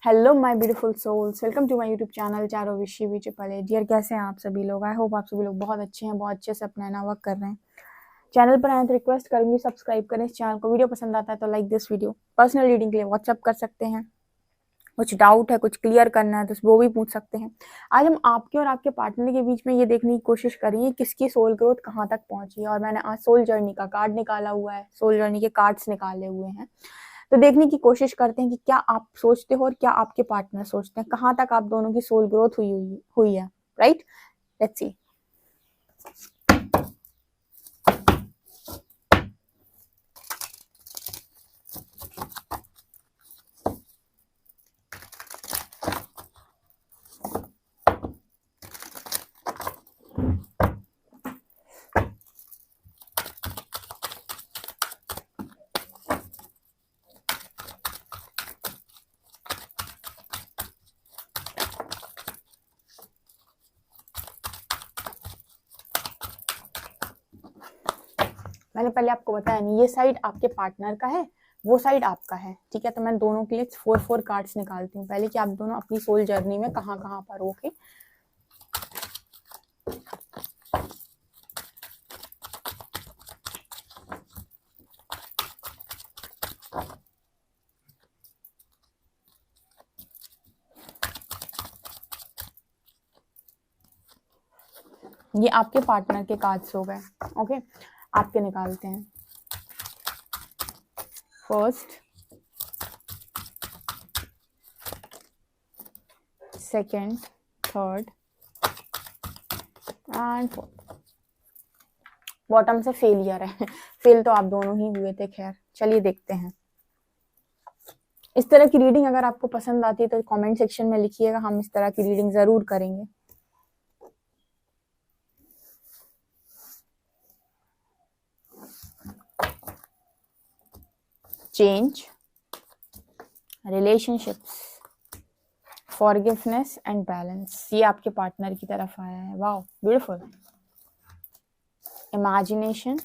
Hello my beautiful souls, welcome to my YouTube channel चारों विशी विजय पले। डियर, कैसे हैं आप सभी लोग? आई होप आप सभी लोग बहुत अच्छे हैं, बहुत अच्छे से अपना नया वर्क कर रहे हैं। चैनल पर आए तो रिक्वेस्ट करूंगी सब्सक्राइब करें इस चैनल को। वीडियो पसंद आता है तो like this video. Personal reading के लिए व्हाट्सअप कर सकते हैं। कुछ डाउट है, कुछ क्लियर करना है तो वो भी पूछ सकते हैं। आज हम आपके और आपके पार्टनर के बीच में ये देखने की कोशिश करेंगे किसकी सोल ग्रोथ कहाँ तक पहुंची है। और मैंने आज सोल जर्नी का कार्ड निकाला हुआ है, सोल जर्नी के कार्ड्स निकाले हुए हैं। तो देखने की कोशिश करते हैं कि क्या आप सोचते हो और क्या आपके पार्टनर सोचते हैं, कहाँ तक आप दोनों की सोल ग्रोथ हुई है। Right, let's see. मैंने पहले आपको बताया नहीं, ये साइड आपके पार्टनर का है, वो साइड आपका है। ठीक है, तो मैं दोनों के लिए 4 कार्ड्स निकालती हूँ पहले कि आप दोनों अपनी सोल जर्नी में कहाँ कहाँ पर हो के। ये आपके पार्टनर के कार्ड्स हो गए। ओके, आपके निकालते हैं। First, second, third and fourth. Bottom से फेलियर है। फेल तो आप दोनों ही हुए थे। खैर, चलिए देखते हैं। इस तरह की रीडिंग अगर आपको पसंद आती है तो कमेंट सेक्शन में लिखिएगा, हम इस तरह की रीडिंग जरूर करेंगे। Change, relationships, forgiveness and balance. ये आपके पार्टनर की तरफ आया है। Wow, beautiful. Imagination,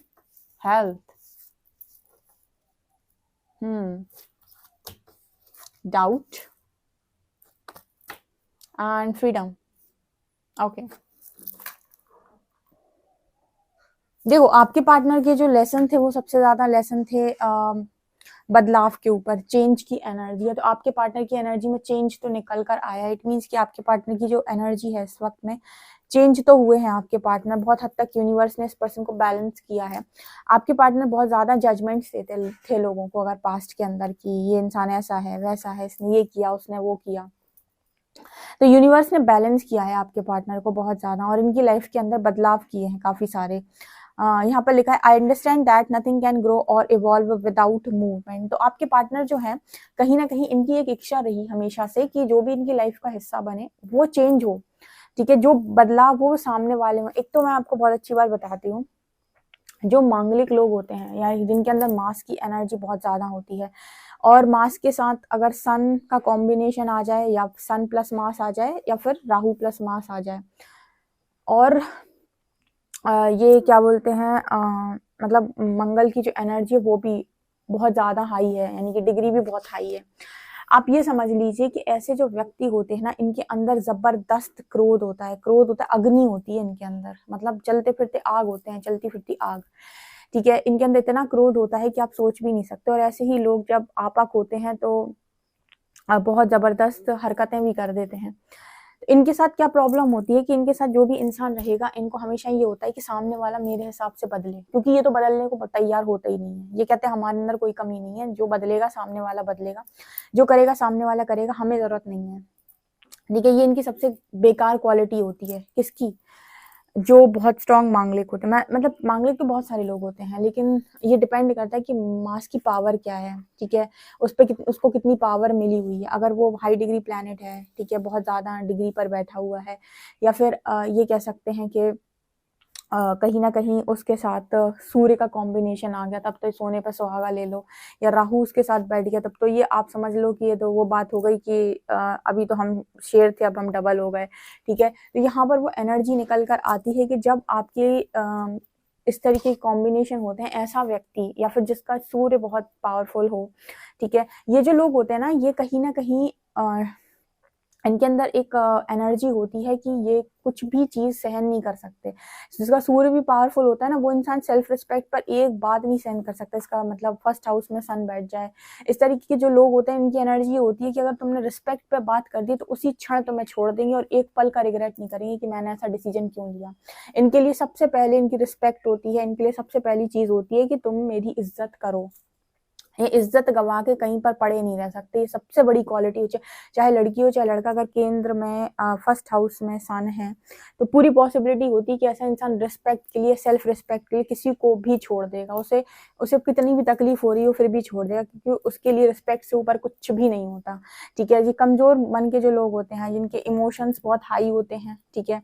health, doubt and freedom. Okay, देखो आपके पार्टनर के जो लेसन थे वो सबसे ज्यादा लेसन थे बदलाव के ऊपर, चेंज की एनर्जी है। तो आपके पार्टनर की एनर्जी में चेंज तो निकल कर आया। इट मीन्स कि आपके पार्टनर की जो एनर्जी है इस वक्त में, चेंज तो हुए हैं आपके पार्टनर। बहुत हद तक यूनिवर्स ने इस पर्सन को बैलेंस किया है। आपके पार्टनर बहुत ज्यादा जजमेंट्स देते थे लोगों को अगर पास्ट के अंदर की, ये इंसान ऐसा है वैसा है, इसने ये किया उसने वो किया। तो यूनिवर्स ने बैलेंस किया है आपके पार्टनर को बहुत ज्यादा, और इनकी लाइफ के अंदर बदलाव किए हैं काफी सारे। यहाँ पर लिखा है I understand that nothing can grow और इवॉल्व विदाउट मूवमेंट। तो आपके पार्टनर जो है, कहीं ना कहीं इनकी एक इच्छा रही हमेशा से कि जो भी इनकी लाइफ का हिस्सा बने वो चेंज हो। ठीक है, जो बदलाव हो सामने वाले में। एक तो मैं आपको बहुत अच्छी बात बताती हूँ, जो मांगलिक लोग होते हैं या जिनके अंदर मास की एनर्जी बहुत ज्यादा होती है, और मास के साथ अगर सन का कॉम्बिनेशन आ जाए, या सन प्लस मास आ जाए, या फिर राहु प्लस मास आ जाए, और ये क्या बोलते हैं, मतलब मंगल की जो एनर्जी है वो भी बहुत ज्यादा हाई है, यानी कि डिग्री भी बहुत हाई है। आप ये समझ लीजिए कि ऐसे जो व्यक्ति होते हैं ना, इनके अंदर जबरदस्त क्रोध होता है। क्रोध होता है, अग्नि होती है इनके अंदर, मतलब चलते फिरते आग होते हैं, चलती फिरती आग। ठीक है, इनके अंदर इतना क्रोध होता है कि आप सोच भी नहीं सकते। और ऐसे ही लोग जब आपक होते हैं तो बहुत जबरदस्त हरकतें भी कर देते हैं। इनके साथ क्या प्रॉब्लम होती है कि इनके साथ जो भी इंसान रहेगा, इनको हमेशा ये होता है कि सामने वाला मेरे हिसाब से बदले, क्योंकि ये तो बदलने को तैयार होता ही नहीं है। ये कहते हैं हमारे अंदर कोई कमी नहीं है, जो बदलेगा सामने वाला बदलेगा, जो करेगा सामने वाला करेगा, हमें जरूरत नहीं है। ठीक है, ये इनकी सबसे बेकार क्वालिटी होती है। किसकी? जो बहुत स्ट्रांग मांगलिक होते हैं। मतलब मांगलिक तो बहुत सारे लोग होते हैं, लेकिन ये डिपेंड करता है कि मास की पावर क्या है। ठीक है, उसको कितनी पावर मिली हुई है। अगर वो हाई डिग्री प्लैनेट है, ठीक है, बहुत ज्यादा डिग्री पर बैठा हुआ है, या फिर ये कह सकते हैं कि कहीं ना कहीं उसके साथ सूर्य का कॉम्बिनेशन आ गया, तब तो सोने पर सुहागा ले लो। या राहु उसके साथ बैठ गया, तब तो ये आप समझ लो कि ये तो वो बात हो गई कि अभी तो हम शेर थे, अब हम डबल हो गए। ठीक है, तो यहाँ पर वो एनर्जी निकल कर आती है कि जब आपके इस तरीके के कॉम्बिनेशन होते हैं, ऐसा व्यक्ति या फिर जिसका सूर्य बहुत पावरफुल हो। ठीक है, ये जो लोग होते हैं ना, ये कहीं ना कहीं इनके अंदर एक एनर्जी होती है कि ये कुछ भी चीज सहन नहीं कर सकते। जिसका सूर्य भी पावरफुल होता है ना, वो इंसान सेल्फ रिस्पेक्ट पर एक बात नहीं सहन कर सकता। इसका मतलब फर्स्ट हाउस में सन बैठ जाए, इस तरीके के जो लोग होते हैं इनकी एनर्जी होती है कि अगर तुमने रिस्पेक्ट पे बात कर दी तो उसी क्षण तुम्हें छोड़ देंगे और एक पल का रिग्रेट नहीं करेंगे कि मैंने ऐसा डिसीजन क्यों लिया। इनके लिए सबसे पहले इनकी रिस्पेक्ट होती है, इनके लिए सबसे पहली चीज होती है कि तुम मेरी इज्जत करो। ये इज्जत गवा के कहीं पर पड़े नहीं रह सकते। ये सबसे बड़ी क्वालिटी हो, चाहे लड़की हो चाहे लड़का। अगर केंद्र में फर्स्ट हाउस में सन है तो पूरी पॉसिबिलिटी होती है कि ऐसा इंसान रिस्पेक्ट के लिए, सेल्फ रिस्पेक्ट के लिए किसी को भी छोड़ देगा। उसे उसे कितनी भी तकलीफ हो रही हो फिर भी छोड़ देगा, क्योंकि उसके लिए रिस्पेक्ट से ऊपर कुछ भी नहीं होता। ठीक है जी। कमजोर मन के जो लोग होते हैं, जिनके इमोशंस बहुत हाई होते हैं, ठीक है,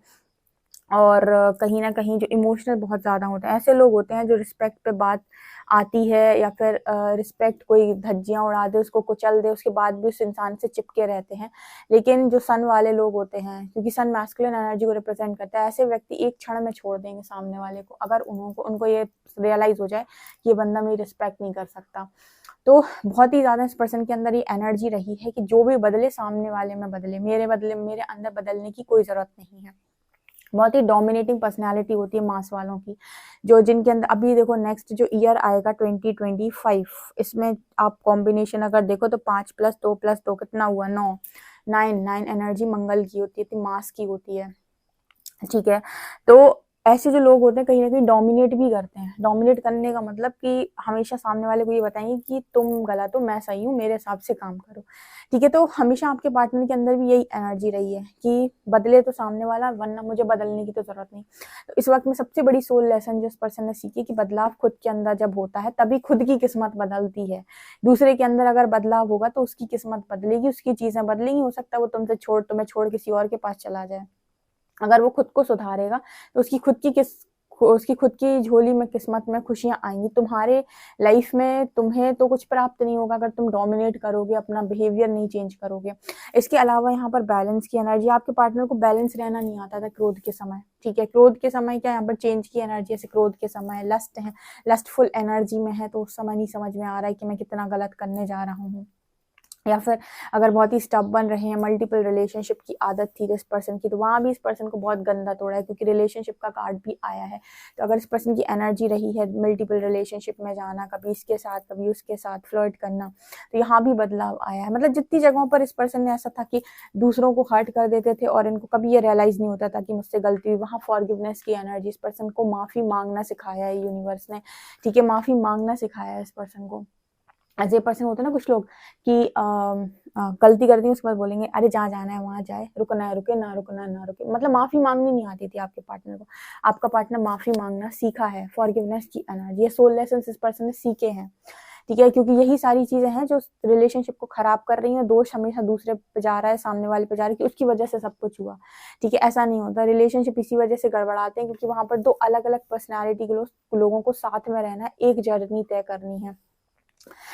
और कहीं ना कहीं जो इमोशनल बहुत ज़्यादा होते हैं, ऐसे लोग होते हैं जो रिस्पेक्ट पे बात आती है या फिर रिस्पेक्ट कोई धज्जियां उड़ा दे, उसको कुचल दे, उसके बाद भी उस इंसान से चिपके रहते हैं। लेकिन जो सन वाले लोग होते हैं, क्योंकि सन मैस्कुलिन एनर्जी को रिप्रेजेंट करता है, ऐसे व्यक्ति एक क्षण में छोड़ देंगे सामने वाले को, अगर उनको ये रियलाइज हो जाए कि ये बंदा मेरी रिस्पेक्ट नहीं कर सकता। तो बहुत ही ज़्यादा इस पर्सन के अंदर ये एनर्जी रही है कि जो भी बदले सामने वाले में बदले, मेरे अंदर बदलने की कोई ज़रूरत नहीं है। बहुत ही डोमिनेटिंग पर्सनालिटी होती है मास वालों की, जो जिनके अंदर अभी देखो नेक्स्ट जो ईयर आएगा 2025, इसमें आप कॉम्बिनेशन अगर देखो तो 5 + 2 + 2 कितना हुआ, 9 एनर्जी मंगल की होती है, मास की होती है। ठीक है। तो ऐसे जो लोग होते हैं कहीं ना कहीं डोमिनेट भी करते हैं। डोमिनेट करने का मतलब कि हमेशा सामने वाले को ये बताएंगे कि तुम गलत हो, मैं सही हूँ, मेरे हिसाब से काम करो। ठीक है। तो हमेशा आपके पार्टनर के अंदर भी यही एनर्जी रही है कि बदले तो सामने वाला, वरना मुझे बदलने की तो जरूरत नहीं। तो इस वक्त में सबसे बड़ी सोल लेसन जो इस पर्सन ने सीखी कि बदलाव खुद के अंदर जब होता है तभी खुद की किस्मत बदलती है। दूसरे के अंदर अगर बदलाव होगा तो उसकी किस्मत बदलेगी, उसकी चीजें बदलेंगी। हो सकता है वो तुम्हें छोड़ किसी और के पास चला जाए। अगर वो खुद को सुधारेगा तो उसकी खुद की झोली में, किस्मत में खुशियां आएंगी। तुम्हारे लाइफ में तुम्हें तो कुछ प्राप्त नहीं होगा अगर तुम डोमिनेट करोगे, अपना बिहेवियर नहीं चेंज करोगे। इसके अलावा यहाँ पर बैलेंस की एनर्जी, आपके पार्टनर को बैलेंस रहना नहीं आता था क्रोध के समय। ठीक है। क्रोध के समय क्या, यहाँ पर चेंज की एनर्जी, ऐसे क्रोध के समय लस्ट है, लस्टफुल एनर्जी में है, तो उस समय नहीं समझ में आ रहा है कि मैं कितना गलत करने जा रहा हूँ। या फिर अगर बहुत ही स्टबर्न रहे हैं, मल्टीपल रिलेशनशिप की आदत थी इस पर्सन की, तो वहां भी इस पर्सन को बहुत गंदा तोड़ा है, क्योंकि रिलेशनशिप का कार्ड भी आया है। तो अगर इस पर्सन की एनर्जी रही है मल्टीपल रिलेशनशिप में जाना, कभी इसके साथ कभी उसके साथ फ्लर्ट करना, तो यहाँ भी बदलाव आया है। मतलब जितनी जगहों पर इस पर्सन ने ऐसा था कि दूसरों को हर्ट कर देते थे और इनको कभी ये रियलाइज नहीं होता था कि मुझसे गलती हुई, वहां फॉरगिवनेस की एनर्जी, इस पर्सन को माफी मांगना सिखाया है यूनिवर्स ने। ठीक है। माफी मांगना सिखाया है इस पर्सन को। ऐसे पर्सन होते हैं ना कुछ लोग कि गलती करती है उसके बाद बोलेंगे अरे जहाँ जाना है वहां जाए, रुकना है रुके, ना रुकना है ना रुके। मतलब माफी मांगनी नहीं आती थी आपके पार्टनर को। आपका पार्टनर माफी मांगना सीखा है, फॉरगिवनेस की एनर्जी, ये सोल लेसन इस पर्सन ने सीखे हैं। ठीक है। क्योंकि यही सारी चीजें हैं जो रिलेशनशिप को खराब कर रही हैं। दोष हमेशा दूसरे पे जा रहा है, सामने वाले पे जा रहा है कि उसकी वजह से सब कुछ हुआ। ठीक है। ऐसा नहीं होता। रिलेशनशिप इसी वजह से गड़बड़ाते हैं क्योंकि वहां पर दो अलग अलग पर्सनैलिटी के लोगों को साथ में रहना है, एक जर्नी तय करनी है।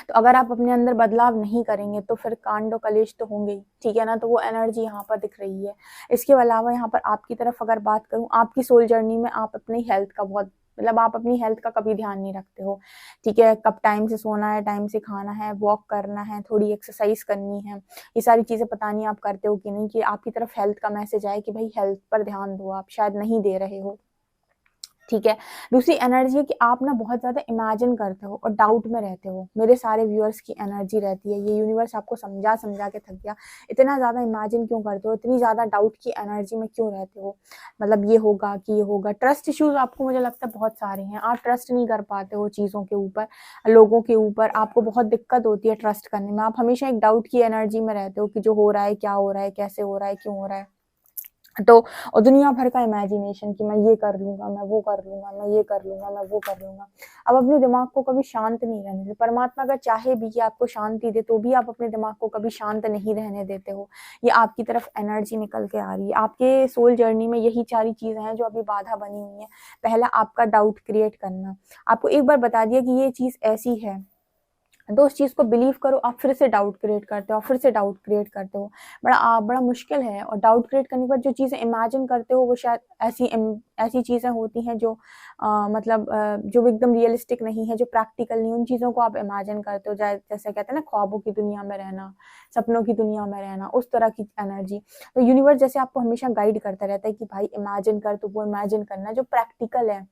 तो अगर आप अपने अंदर बदलाव नहीं करेंगे तो फिर कांड और कलेश तो होंगे ही। ठीक है ना। तो वो एनर्जी यहाँ पर दिख रही है। इसके अलावा यहाँ पर आपकी तरफ अगर बात करूँ, आपकी सोल जर्नी में आप अपनी हेल्थ का बहुत, मतलब आप अपनी हेल्थ का कभी ध्यान नहीं रखते हो। ठीक है। कब टाइम से सोना है, टाइम से खाना है, वॉक करना है, थोड़ी एक्सरसाइज करनी है, ये सारी चीजें पता नहीं आप करते हो कि नहीं, कि आपकी तरफ हेल्थ का मैसेज आए कि भाई हेल्थ पर ध्यान दो, आप शायद नहीं दे रहे हो। ठीक है। दूसरी एनर्जी है कि आप ना बहुत ज्यादा इमेजिन करते हो और डाउट में रहते हो। मेरे सारे व्यूअर्स की एनर्जी रहती है, ये यूनिवर्स आपको समझा समझा के थक गया। इतना ज्यादा इमेजिन क्यों करते हो, इतनी ज्यादा डाउट की एनर्जी में क्यों रहते हो, मतलब ये होगा कि ये होगा। ट्रस्ट इश्यूज आपको मुझे लगता है बहुत सारे हैं। आप ट्रस्ट नहीं कर पाते हो चीजों के ऊपर, लोगों के ऊपर। आपको बहुत दिक्कत होती है ट्रस्ट करने में। आप हमेशा एक डाउट की एनर्जी में रहते हो कि जो हो रहा है, क्या हो रहा है, कैसे हो रहा है, क्यों हो रहा है। तो और दुनिया भर का इमेजिनेशन कि मैं ये कर लूंगा, मैं वो कर लूंगा, मैं ये कर लूंगा, मैं वो कर लूंगा। अब अपने दिमाग को कभी शांत नहीं रहने देते। परमात्मा अगर चाहे भी कि आपको शांति दे तो भी आप अपने दिमाग को कभी शांत नहीं रहने देते हो। ये आपकी तरफ एनर्जी निकल के आ रही है। आपके सोल जर्नी में यही सारी चीजें हैं जो अभी बाधा बनी हुई है। पहला आपका डाउट क्रिएट करना, आपको एक बार बता दिया कि ये चीज ऐसी है, तो उस चीज़ को बिलीव करो, आप फिर से डाउट क्रिएट करते हो, फिर से डाउट क्रिएट करते हो। बड़ा मुश्किल है। और डाउट क्रिएट करने के बाद जो चीज़ें इमेजिन करते हो वो शायद ऐसी चीज़ें होती हैं जो जो एकदम रियलिस्टिक नहीं है, जो प्रैक्टिकल नहीं, उन चीज़ों को आप इमेजिन करते हो। जैसे कहते हैं ना, ख्वाबों की दुनिया में रहना, सपनों की दुनिया में रहना, उस तरह की एनर्जी। तो यूनिवर्स जैसे आपको हमेशा गाइड करता रहता है कि भाई इमेजिन कर, तो वो इमेजिन करना जो प्रैक्टिकल है,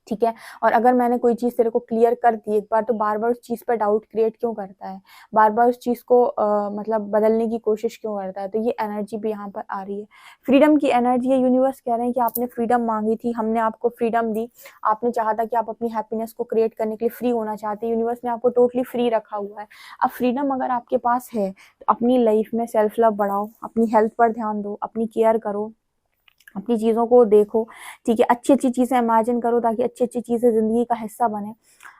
ठीक है। और अगर मैंने कोई चीज़ तेरे को क्लियर कर दी एक बार, तो बार-बार उस चीज़ पे डाउट क्रिएट क्यों करता है? बार-बार उस चीज़ को बदलने की कोशिश क्यों करता है? तो ये एनर्जी भी यहाँ पर आ रही है। फ्रीडम की एनर्जी है। यूनिवर्स कह रहे हैं कि आपने फ्रीडम माँगी थी, हमने आपको फ्रीडम दी। आपने चाहा था कि आप अपनी हैप्पीनेस को क्रिएट करने के लिए फ्री होना चाहते हैं। यूनिवर्स ने आपको टोटली फ्री रखा हुआ है। अब फ्रीडम अगर आपके पास है, तो अपनी लाइफ में सेल्फ लव बढ़ाओ, अपनी हेल्थ पर ध्यान दो, अपनी केयर करो, अपनी चीज़ों को देखो, ठीक है। अच्छी-अच्छी चीज़ें इमेजिन करो ताकि अच्छी-अच्छी चीज़ें ज़िंदगी का हिस्सा बने।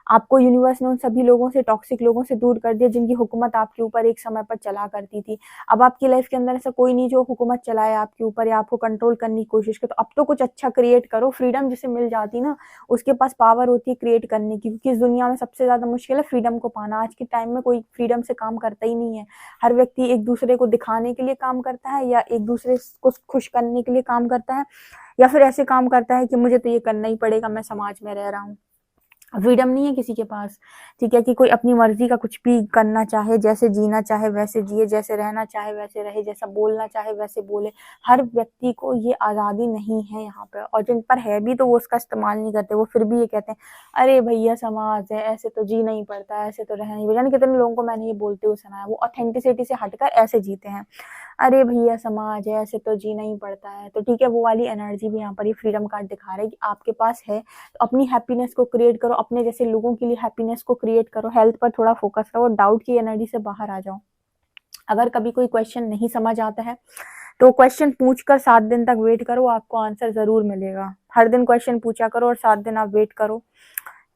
आपको यूनिवर्स ने उन सभी लोगों से, टॉक्सिक लोगों से दूर कर दिया जिनकी हुकूमत आपके ऊपर एक समय पर चला करती थी। अब आपकी लाइफ के अंदर ऐसा कोई नहीं जो हुकूमत चलाए आपके ऊपर या आपको कंट्रोल करने की कोशिश करे। तो अब तो कुछ अच्छा क्रिएट करो। फ्रीडम जिसे मिल जाती ना, उसके पास पावर होती है क्रिएट करने की, क्योंकि इस दुनिया में सबसे ज़्यादा मुश्किल है फ्रीडम को पाना। आज के टाइम में कोई फ्रीडम से काम करता ही नहीं है। हर व्यक्ति एक दूसरे को दिखाने के लिए काम करता है, या एक दूसरे को खुश करने के लिए काम करता है, या फिर ऐसे काम करता है कि मुझे तो ये करना ही पड़ेगा, मैं समाज में रह रहा हूँ। फ्रीडम नहीं है किसी के पास, ठीक है, कि कोई अपनी मर्जी का कुछ भी करना चाहे, जैसे जीना चाहे वैसे जिए, जैसे रहना चाहे वैसे रहे, जैसा बोलना चाहे वैसे बोले। हर व्यक्ति को ये आज़ादी नहीं है यहाँ पे। और जिन पर है भी तो वो उसका इस्तेमाल नहीं करते। वो फिर भी ये कहते हैं, अरे भैया समाज है, ऐसे तो जी नहीं पड़ता, ऐसे तो रह नहीं। जाने कितने लोगों को मैंने ये बोलते हुए सुना है, वो ऑथेंटिसिटी से हटकर ऐसे जीते हैं। अरे भैया समाज है, ऐसे तो जी नहीं पड़ता है। तो ठीक है, वो वाली एनर्जी भी यहाँ पर ये फ्रीडम कार्ड दिखा रहा है कि आपके पास है, तो अपनी हैप्पीनेस को क्रिएट करो, अपने जैसे लोगों के लिए हैप्पीनेस को क्रिएट करो। हेल्थ पर थोड़ा फोकस करो, डाउट की एनर्जी से बाहर आ जाओ। अगर कभी कोई क्वेश्चन नहीं समझ आता है, तो क्वेश्चन पूछकर 7 दिन तक वेट करो, आपको आंसर ज़रूर मिलेगा। हर दिन क्वेश्चन पूछा करो और 7 दिन आप वेट करो,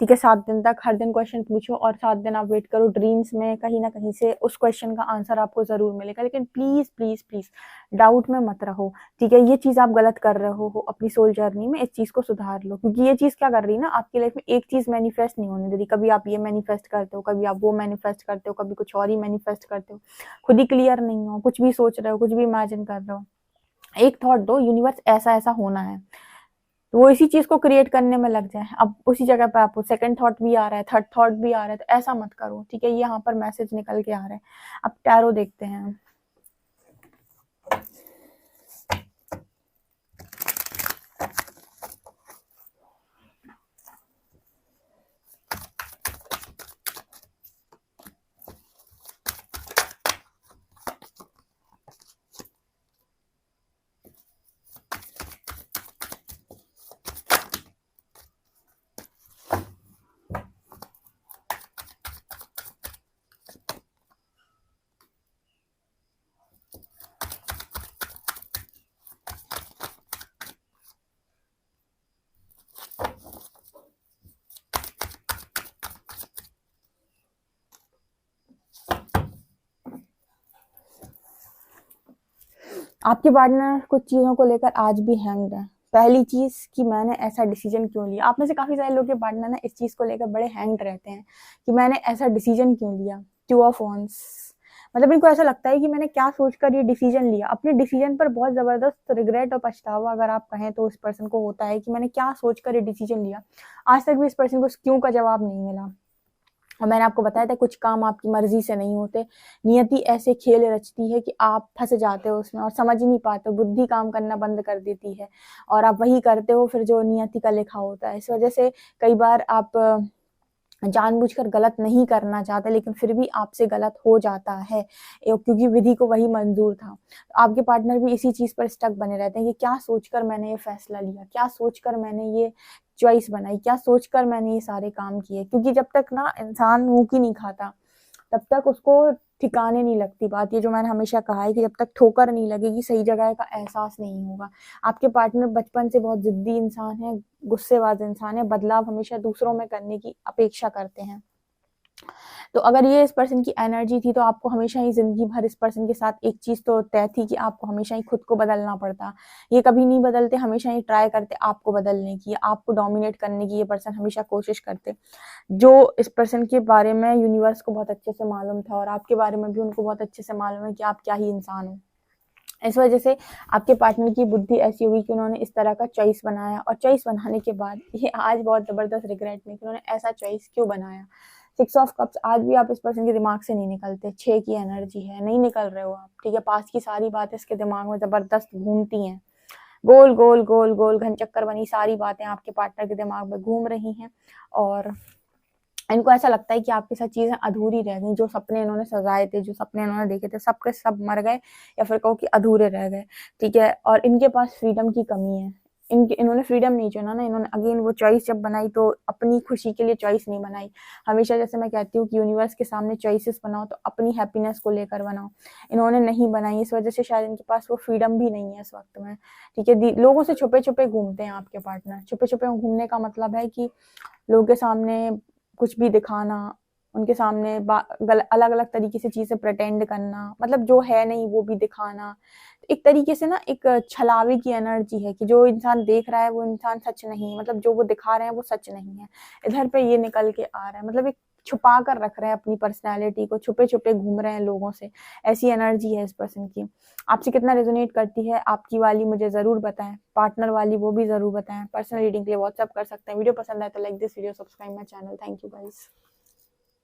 ठीक है। 7 दिन तक हर दिन क्वेश्चन पूछो और 7 दिन आप वेट करो। ड्रीम्स में कहीं ना कहीं से उस क्वेश्चन का आंसर आपको जरूर मिलेगा। लेकिन प्लीज प्लीज प्लीज डाउट में मत रहो, ठीक है। ये चीज आप गलत कर रहे हो अपनी सोल जर्नी में, इस चीज को सुधार लो। क्योंकि ये चीज क्या कर रही है ना, आपकी लाइफ में एक चीज मैनिफेस्ट नहीं होने दे रही। कभी आप ये मैनिफेस्ट करते हो, कभी आप वो मैनिफेस्ट करते हो, कभी कुछ और ही मैनिफेस्ट करते हो। खुद ही क्लियर नहीं हो, कुछ भी सोच रहे हो, कुछ भी इमेजिन कर रहे हो। एक थॉट दो, यूनिवर्स ऐसा ऐसा होना है, तो वो इसी चीज को क्रिएट करने में लग जाए। अब उसी जगह पे आपको सेकंड थॉट भी आ रहा है, थर्ड थॉट भी आ रहा है, तो ऐसा मत करो, ठीक है। ये यहाँ पर मैसेज निकल के आ रहा है। अब टैरो देखते हैं। आपके पार्टनर कुछ चीजों को लेकर आज भी हैंग्ड है। पहली चीज कि मैंने ऐसा डिसीजन क्यों लिया। आप में से काफी सारे लोग के पार्टनर ना इस चीज को लेकर बड़े हैंग्ड रहते हैं कि मैंने ऐसा डिसीजन क्यों लिया। टू ऑफ वॉन्ड्स, मतलब इनको ऐसा लगता है कि मैंने क्या सोचकर ये डिसीजन लिया। अपने डिसीजन पर बहुत जबरदस्त रिग्रेट और पछतावा अगर आप कहें तो उस पर्सन को होता है कि मैंने क्या सोचकर ये डिसीजन लिया। आज तक भी इस पर्सन को क्यों का जवाब नहीं मिला। और मैंने आपको बताया था कुछ काम आपकी मर्जी से नहीं होते। नियति ऐसे खेल रचती है कि आप फंस जाते हो उसमें और समझ ही नहीं पाते हो। बुद्धि काम करना बंद कर देती है और आप वही करते हो फिर जो नियति का लिखा होता है। इस वजह से कई बार आप जानबूझकर गलत नहीं करना चाहते, लेकिन फिर भी आपसे गलत हो जाता है क्योंकि विधि को वही मंजूर था। आपके पार्टनर भी इसी चीज पर स्टक बने रहते हैं कि क्या सोचकर मैंने ये फैसला लिया, क्या सोचकर मैंने ये चॉइस बनाई, क्या सोचकर मैंने ये सारे काम किए। क्योंकि जब तक ना इंसान मुंह की नहीं खाता तब तक उसको ठिकाने नहीं लगती बात। ये जो मैंने हमेशा कहा है कि जब तक ठोकर नहीं लगेगी सही जगह का एहसास नहीं होगा। आपके पार्टनर बचपन से बहुत जिद्दी इंसान है, गुस्सेबाज इंसान है, बदलाव हमेशा दूसरों में करने की अपेक्षा करते हैं। तो अगर ये इस पर्सन की एनर्जी थी तो आपको हमेशा ही जिंदगी भर इस पर्सन के साथ एक चीज तो तय थी कि आपको हमेशा ही खुद को बदलना पड़ता। ये कभी नहीं बदलते, हमेशा ही ट्राई करते आपको बदलने की, आपको डोमिनेट करने की ये पर्सन हमेशा कोशिश करते। जो इस पर्सन के बारे में यूनिवर्स को बहुत अच्छे से मालूम था और आपके बारे में भी उनको बहुत अच्छे से मालूम है कि आप क्या ही इंसान हो। इस वजह से आपके पार्टनर की बुद्धि ऐसी होगी कि उन्होंने इस तरह का चॉइस बनाया, और चॉइस बनाने के बाद ये आज बहुत जबरदस्त रिग्रेट में कि उन्होंने ऐसा चॉइस क्यों बनाया। 6 ऑफ कप्स आज भी आप इस पर्सन के दिमाग से नहीं निकलते। 6 की एनर्जी है, नहीं निकल रहे हो आप, ठीक है। पास की सारी बातें इसके दिमाग में जबरदस्त घूमती हैं, गोल गोल गोल गोल घन चक्कर बनी सारी बातें आपके पार्टनर के दिमाग में घूम रही हैं, और इनको ऐसा लगता है कि आपके साथ चीजें अधूरी रह गई। जो सपने इन्होंने सजाए थे, जो सपने इन्होंने देखे थे, सब के सब मर गए, या फिर कहो कि अधूरे रह गए, ठीक है। और इनके पास फ्रीडम की कमी है। इन्होंने फ्रीडम नहीं चुना ना, इन्होंने अगेन वो चॉइस जब बनाई तो अपनी खुशी के लिए चॉइस नहीं बनाई। हमेशा जैसे मैं कहती हूँ कि यूनिवर्स के सामने चॉइसेस बनाओ तो अपनी हैप्पीनेस को लेकर बनाओ। इन्होंने नहीं बनाई, इस वजह से शायद इनके पास वो फ्रीडम भी नहीं है इस वक्त में, ठीक है। लोगों से छुपे छुपे घूमते हैं आपके पार्टनर। छुपे छुपे घूमने का मतलब है कि लोगों के सामने कुछ भी दिखाना, उनके सामने अलग अलग तरीके से चीजें प्रेटेंड करना, मतलब जो है नहीं वो भी दिखाना। एक तरीके से ना एक छलावे की एनर्जी है कि जो इंसान देख रहा है वो इंसान सच नहीं, मतलब जो वो दिखा रहे हैं वो सच नहीं है। इधर पे ये निकल के आ रहा है, मतलब एक छुपा कर रख रहे हैं अपनी पर्सनैलिटी को, छुपे छुपे घूम रहे हैं लोगों से। ऐसी एनर्जी है इस पर्सन की। आपसे कितना रेजोनेट करती है आपकी वाली मुझे जरूर बताएं, पार्टनर वाली वो भी जरूर बताएं। पर्सनल रीडिंग के लिए व्हाट्सएप कर सकते हैं। वीडियो पसंद आए तो like this video, subscribe my channel. Thank you guys.